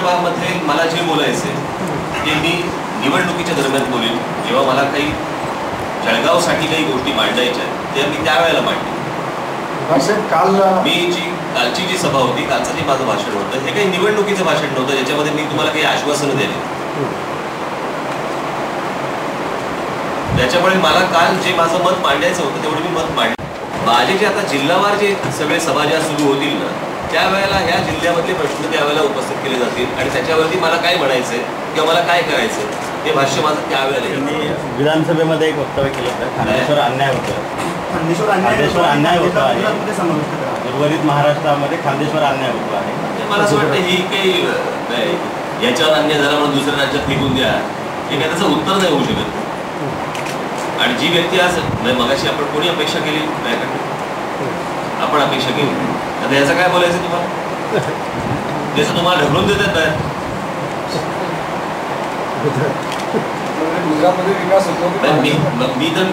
संदर्भामध्ये मला जे बोलायचे ते मी निवडणुकीच्या दरम्यान बोलेन, जेव्हा मला काही जळगावसाठी काही गोष्टी मांडायच्या आहेत त्या मी त्यावेळेला मांडले. कालची जी सभा होती, कालचं जे माझं भाषण होतं, हे काही निवडणुकीचं भाषण नव्हतं ज्याच्यामध्ये मी तुम्हाला काही आश्वासनं दिली. त्याच्यामुळे मला काल जे माझं मत मांडायचं होतं तेवढं मी मत मांडलं. माझे जे आता जिल्हावार जे सगळे सभा ज्या सुरू होतील ना, त्यावेळेला ह्या जिल्ह्यामधले प्रश्न त्यावेळेला उपस्थित केले जातील आणि त्याच्यावरती मला काय म्हणायचंय किंवा मला काय करायचंय हे भाष्य माझं त्यावेळेला. विधानसभेमध्ये एक वक्तव्य केलं होतं, खांदेश्वर अन्याय होतं, खांदेश्वर अन्याय होतो आहे, उर्वरित महाराष्ट्रामध्ये खांदेश्वर अन्याय होतो आहे. मला असं वाटतं ही काही याच्यावर अन्याय झाला म्हणून दुसऱ्या राज्यात फेकून द्या, हे काय त्याचं उत्तर नाही होऊ शकत. आणि जी व्यक्ती आज मगाशी आपण कोणी अपेक्षा केली, आपण अपेक्षा केली, आता याचं काय बोलायचं तुम्हाला? त्याचं तुम्हाला ढकलून देतात काय?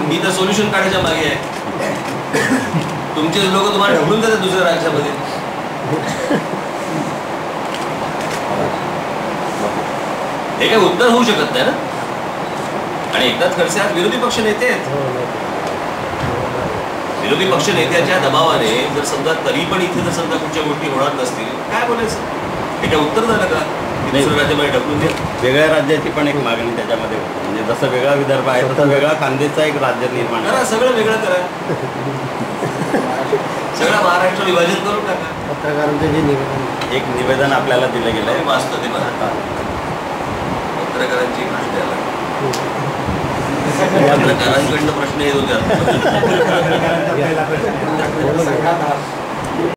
मी तर सोल्युशन काढायच्या मागे आहे. तुमचे लोक तुम्हाला ढकलून देतात दुसऱ्या राज्यामध्ये. हे काय उत्तर होऊ शकत नाही ना. आणि एकनाथ खडसे आज विरोधी पक्ष नेते आहेत. विरोधी पक्ष नेत्याच्या दबावाने जर समजा तरी पण इथे जर समजा कुठच्या गोष्टी होणार नसतील, काय बोलायचं? हे काय उत्तर झालं का? दुसऱ्या राज्यामध्ये ढकलून द्या. वेगळ्या राज्याची पण एक मागणी त्याच्यामध्ये होती, म्हणजे जसं वेगळा विदर्भ आहे तसं वेगळा खानदेशचा एक राज्य निर्माण करा. सगळं वेगळं करा. सगळं महाराष्ट्र विभाजित करून टाका. पत्रकारांचं जे निवेदन, एक निवेदन आपल्याला दिलं गेलं आहे, वाचतं ते मला. पत्रकारांची भाषणाला पत्रकारांकडनं प्रश्न येत होते.